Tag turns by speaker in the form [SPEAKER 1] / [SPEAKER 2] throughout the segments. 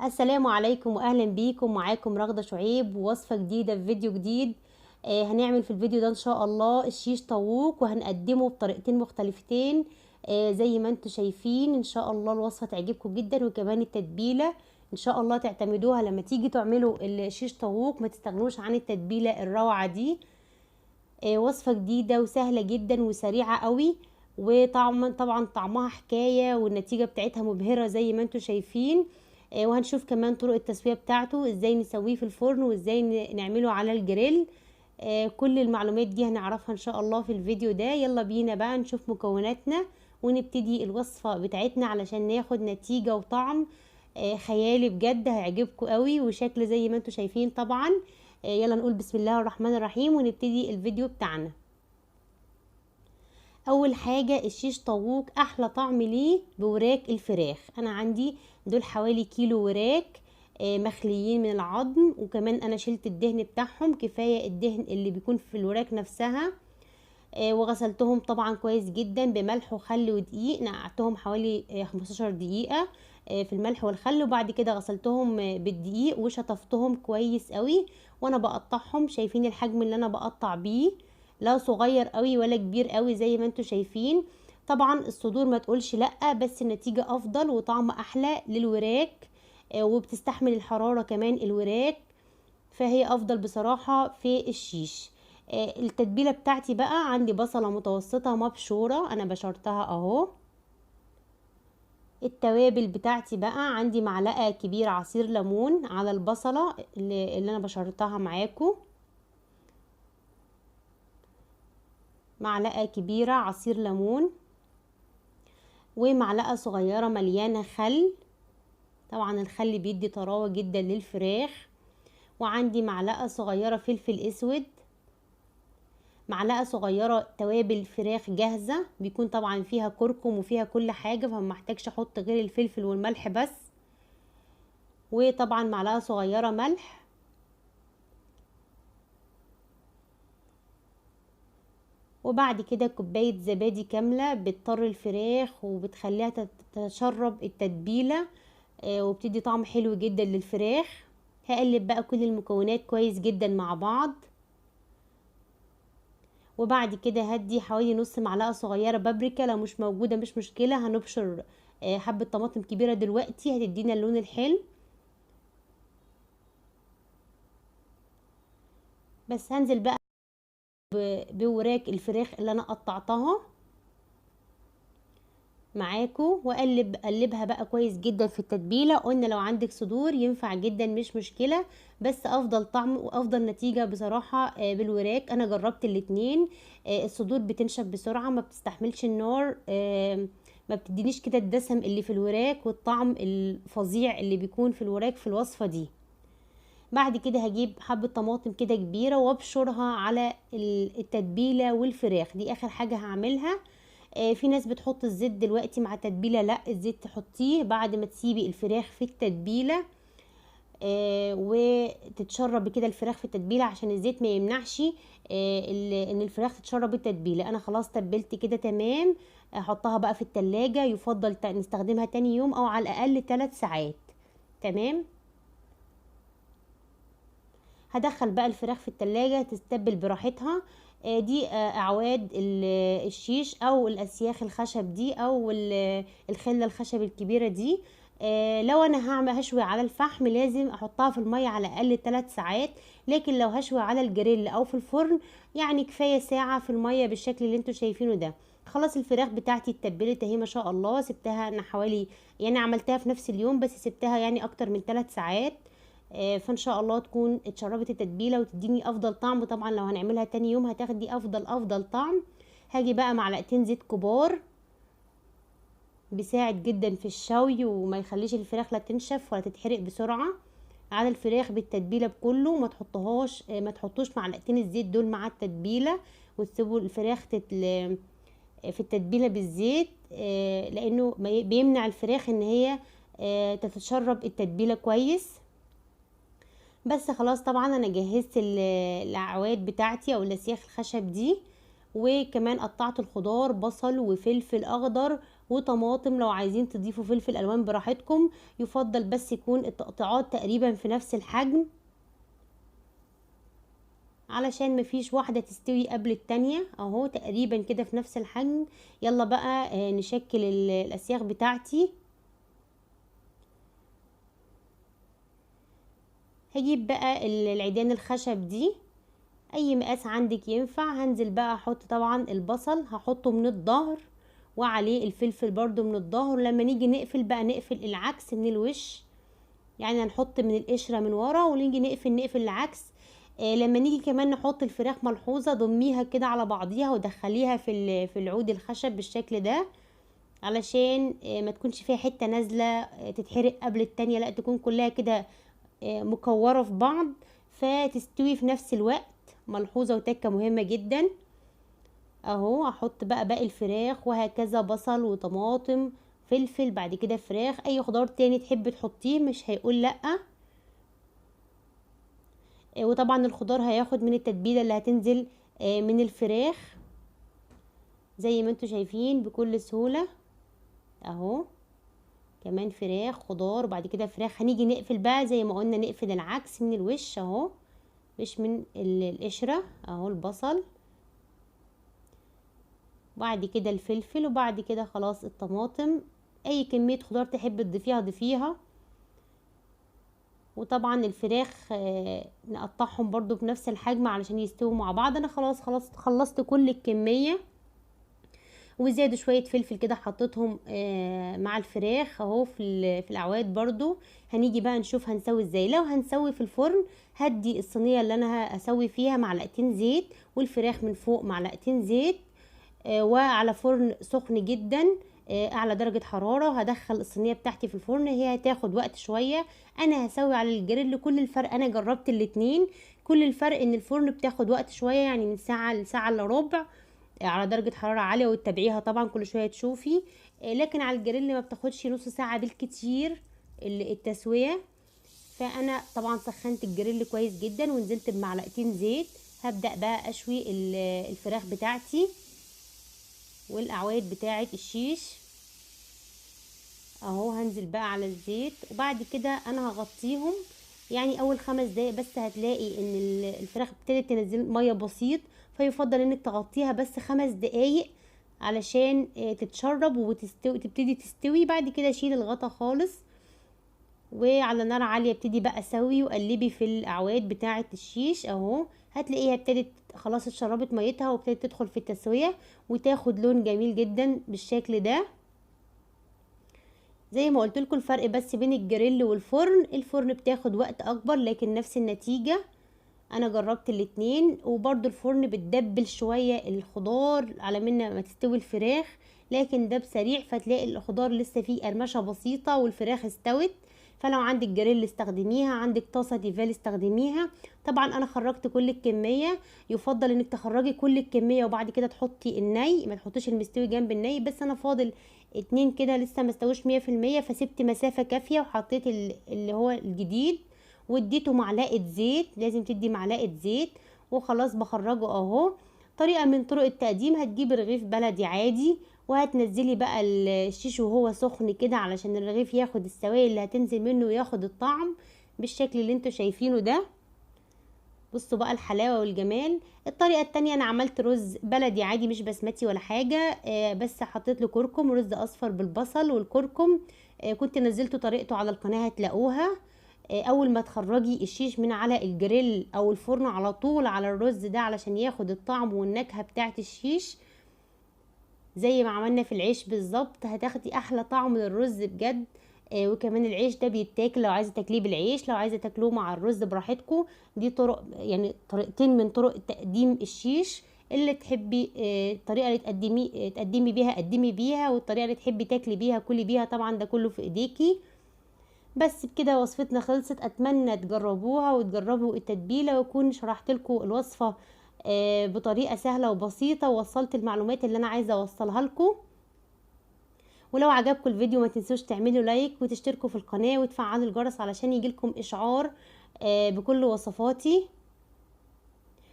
[SPEAKER 1] السلام عليكم واهلا بيكم. معاكم رغدة شعيب ووصفة جديدة في فيديو جديد. هنعمل في الفيديو ده ان شاء الله الشيش طاووق وهنقدمه بطريقتين مختلفتين. زي ما انتم شايفين ان شاء الله الوصفة تعجبكم جدا، وكمان التتبيلة ان شاء الله تعتمدوها لما تيجي تعملوا الشيش طاووق، ما تستغنوش عن التتبيلة الروعة دي. وصفة جديدة وسهلة جدا وسريعة قوي، طبعا طعمها حكاية والنتيجة بتاعتها مبهرة زي ما انتم شايفين. وهنشوف كمان طرق التسوية بتاعته، ازاي نسويه في الفرن وازاي نعمله على الجريل. كل المعلومات دي هنعرفها ان شاء الله في الفيديو ده. يلا بينا بقى نشوف مكوناتنا ونبتدي الوصفة بتاعتنا علشان ناخد نتيجة وطعم خيالي بجد، هيعجبكم قوي وشكل زي ما انتم شايفين طبعا. يلا نقول بسم الله الرحمن الرحيم ونبتدي الفيديو بتاعنا. اول حاجة الشيش طاووق احلى طعم ليه بوراك الفراخ. انا عندي دول حوالي كيلو وراك مخليين من العظم، وكمان انا شلت الدهن بتاعهم، كفاية الدهن اللي بيكون في الوراك نفسها. وغسلتهم طبعا كويس جدا بملح وخل ودقيق، نقعتهم حوالي 15 دقيقة في الملح والخل، وبعد كده غسلتهم بالدقيق وشطفتهم كويس قوي. وانا بقطعهم شايفين الحجم اللي انا بقطع بيه، لا صغير قوي ولا كبير قوي زي ما انتوا شايفين. طبعا الصدور ما تقولش لا، بس النتيجة افضل وطعم احلى للوراك، وبتستحمل الحرارة كمان الوراك، فهي افضل بصراحة في الشيش. التتبيلة بتاعتي بقى عندي بصلة متوسطة مبشورة انا بشرتها اهو. التوابل بتاعتي بقى عندي معلقة كبيرة عصير ليمون على البصلة اللي انا بشرتها معاكم، معلقة كبيرة عصير ليمون، ومعلقة صغيرة مليانة خل، طبعا الخل بيدي طراوة جدا للفراخ. وعندي معلقة صغيرة فلفل اسود، معلقة صغيرة توابل فراخ جاهزة بيكون طبعا فيها كركم وفيها كل حاجة، فمحتاجش احط غير الفلفل والملح بس. وطبعا معلقة صغيرة ملح، وبعد كده كوباية زبادي كاملة بتطر الفراخ وبتخليها تتشرب التتبيلة، وبتدي طعم حلو جدا للفراخ. هقلب بقى كل المكونات كويس جدا مع بعض، وبعد كده هدي حوالي نص معلقة صغيرة بابريكا، لو مش موجودة مش مشكلة، هنبشر حبة طماطم كبيرة دلوقتي هتدينا اللون الحلو. بس هنزل بقى بوراك الفراخ اللي انا قطعتها معاكم، قلبها بقى كويس جدا في التتبيله. قلنا لو عندك صدور ينفع جدا مش مشكله، بس افضل طعم وافضل نتيجه بصراحه بالوراك. انا جربت الاتنين، الصدور بتنشف بسرعه، ما بتستحملش النار، ما بتدينيش كده الدسم اللي في الوراك والطعم الفظيع اللي بيكون في الوراك في الوصفه دي. بعد كده هجيب حبة طماطم كده كبيرة وابشرها على التتبيلة والفراخ، دي اخر حاجة هعملها. في ناس بتحط الزيت دلوقتي مع التتبيلة، لا الزيت تحطيه بعد ما تسيبي الفراخ في التتبيلة، وتتشرب كده الفراخ في التتبيلة عشان الزيت ما يمنعش ان الفراخ تتشرب التتبيلة. انا خلاص تبلت كده تمام، احطها بقى في التلاجة، يفضل نستخدمها تاني يوم او على الاقل 3 ساعات. تمام. هدخل بقى الفراخ في التلاجة تتبل براحتها. دي اعواد الشيش او الاسياخ الخشب دي، او الخلة الخشب الكبيرة دي. لو انا هعمل هشوي على الفحم لازم احطها في المية على الاقل 3 ساعات، لكن لو هشوي على الجريل او في الفرن يعني كفاية ساعة في المية بالشكل اللي انتوا شايفينه ده. خلاص الفراخ بتاعتي اتبلت اهي ما شاء الله، سبتها انا حوالي، يعني عملتها في نفس اليوم بس سبتها يعني اكتر من 3 ساعات. فان شاء الله تكون اتشربت التتبيله وتديني افضل طعم، وطبعا لو هنعملها تاني يوم هتاخدي افضل طعم. هاجي بقى معلقتين زيت كبار، بيساعد جدا في الشوي وما يخليش الفراخ لا تنشف ولا تتحرق بسرعه على الفراخ بالتتبيله بكله. ما تحطهاش ما تحطوش معلقتين الزيت دول مع التتبيله وتسيبوا الفراخ في التتبيله بالزيت، لانه بيمنع الفراخ ان هي تتشرب التتبيله كويس. بس خلاص طبعا انا جهزت الاعواد بتاعتي او الاسياخ الخشب دي، وكمان قطعت الخضار بصل وفلفل اخضر وطماطم، لو عايزين تضيفوا فلفل الوان براحتكم، يفضل بس يكون التقطيعات تقريبا في نفس الحجم علشان مفيش واحدة تستوي قبل التانية. اهو تقريبا كده في نفس الحجم. يلا بقى نشكل الاسياخ بتاعتي. هجيب بقى العيدان الخشب دي، اي مقاس عندك ينفع. هنزل بقى احط طبعا البصل هحطه من الظهر، وعليه الفلفل برضو من الظهر. لما نيجي نقفل بقى نقفل العكس من الوش، يعني هنحط من القشرة من ورا ونيجي نقفل العكس. لما نيجي كمان نحط الفراخ ملحوظة ضميها كده على بعضيها ودخليها في العود الخشب بالشكل ده، علشان ما تكونش فيها حتة نازلة تتحرق قبل التانية، لا تكون كلها كده مكورة في بعض فتستوي في نفس الوقت. ملحوظة وتكة مهمة جدا. اهو احط بقى باقي الفراخ، وهكذا بصل وطماطم فلفل، بعد كده فراخ، اي خضار تاني تحب تحطيه مش هيقول لأ. وطبعا الخضار هياخد من التتبيلة اللي هتنزل من الفراخ زي ما انتوا شايفين بكل سهولة. اهو كمان فراخ خضار وبعد كده فراخ. هنيجي نقفل بقى زي ما قلنا، نقفل العكس من الوش اهو، مش من القشرة. اهو البصل، وبعد كده الفلفل، وبعد كده خلاص الطماطم. اي كمية خضار تحب تضيفيها ضيفيها. وطبعا الفراخ نقطعهم برضو بنفس الحجم علشان يستووا مع بعض. انا خلاص خلصت كل الكمية، وزادوا شوية فلفل كده حطيتهم مع الفراخ اهو في الاعواد برضو. هنيجي بقى نشوف هنسوي ازاي. لو هنسوي في الفرن، هدي الصينية اللي انا هسوي فيها معلقتين زيت، والفراخ من فوق معلقتين زيت، وعلى فرن سخن جدا اعلى درجة حرارة. هدخل الصينية بتاعتي في الفرن، هي هتاخد وقت شوية. انا هسوي على الجريل. كل الفرق انا جربت الاتنين، كل الفرق ان الفرن بتاخد وقت شوية، يعني من ساعة لساعة الا ربع على درجة حرارة عالية، وتتابعيها طبعا كل شوية تشوفي. لكن على الجريل ما بتاخدش نص ساعة بالكتير التسوية. فانا طبعا سخنت الجريل كويس جدا ونزلت بمعلقتين زيت. هبدأ بقى اشوي الفراخ بتاعتي والاعواد بتاعه الشيش. اهو هنزل بقى على الزيت، وبعد كده انا هغطيهم يعني اول 5 دقايق بس. هتلاقي ان الفراخ ابتدت تنزل ميه بسيط، فيفضل انك تغطيها بس 5 دقايق علشان تتشرب وتبتدي تستوي. بعد كده شيل الغطا خالص، وعلى نار عاليه ابتدي بقى اسوي وقلبي في الاعواد بتاعه الشيش. اهو هتلاقيها ابتدت خلاص اتشربت ميتها وابتدت تدخل في التسويه وتاخد لون جميل جدا بالشكل ده. زي ما قلت لكم الفرق بس بين الجريل والفرن، الفرن بتاخد وقت اكبر لكن نفس النتيجه. انا جربت الاتنين، وبرضو الفرن بتدبل شويه الخضار على من ما تستوي الفراخ، لكن ده بسريع فتلاقي الخضار لسه فيه قرمشه بسيطه والفراخ استوت. فلو عندك جريل استخدميها، عندك طاسه تيفال استخدميها. طبعا انا خرجت كل الكميه، يفضل انك تخرجي كل الكميه وبعد كده تحطي الني، ما تحطيش المستوي جنب الني. بس انا فاضل اتنين كده لسه مستويش 100%، فسبت مسافه كافيه وحطيت اللي هو الجديد، واديته معلقه زيت. لازم تدي معلقه زيت. وخلاص بخرجه اهو. طريقه من طرق التقديم، هتجيبي رغيف بلدي عادي وهتنزلي بقى الشيش وهو سخن كده علشان الرغيف ياخد السوائل اللي هتنزل منه وياخد الطعم بالشكل اللي انتوا شايفينه ده. بصوا بقى الحلاوه والجمال. الطريقه التانية انا عملت رز بلدي عادي مش بسمتي ولا حاجه، بس حطيت له كركم، رز اصفر بالبصل والكركم. كنت نزلته طريقته على القناه هتلاقوها. اول ما تخرجي الشيش من على الجريل او الفرن على طول على الرز ده علشان ياخد الطعم والنكهه بتاعه الشيش زي ما عملنا في العيش بالظبط. هتاخدي احلى طعم للرز بجد. وكمان العيش ده بيتاكل، لو عايزه تاكليه بالعيش، لو عايزه تاكلوه مع الرز براحتكم. دي طرق، يعني طريقتين من طرق تقديم الشيش. اللي تحبي الطريقه اللي تقدمي بيها قدمي بيها، والطريقه اللي تحبي تاكلي بيها كلي بيها. طبعا ده كله في ايديكي. بس بكده وصفتنا خلصت. اتمنى تجربوها وتجربوا التتبيله، واكون شرحت لكم الوصفه بطريقه سهله وبسيطه، ووصلت المعلومات اللي انا عايزه اوصلها لكم. ولو عجبكم الفيديو ما تنسوش تعملوا لايك وتشتركوا في القناه وتفعلوا الجرس علشان يجيلكم اشعار بكل وصفاتي.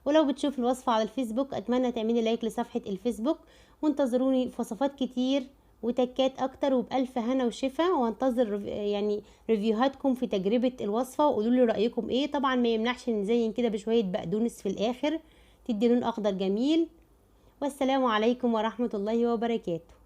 [SPEAKER 1] ولو بتشوف الوصفه على الفيسبوك اتمنى تعملي لايك لصفحه الفيسبوك، وانتظروني في وصفات كتير وتكات اكتر، وبألف هنا وشفا. وانتظر يعني ريفيوهاتكم في تجربة الوصفة، وقولوا لي رأيكم ايه. طبعا ما يمنعش نزين كده بشوية بقدونس في الاخر، تدي لون اخضر جميل. والسلام عليكم ورحمة الله وبركاته.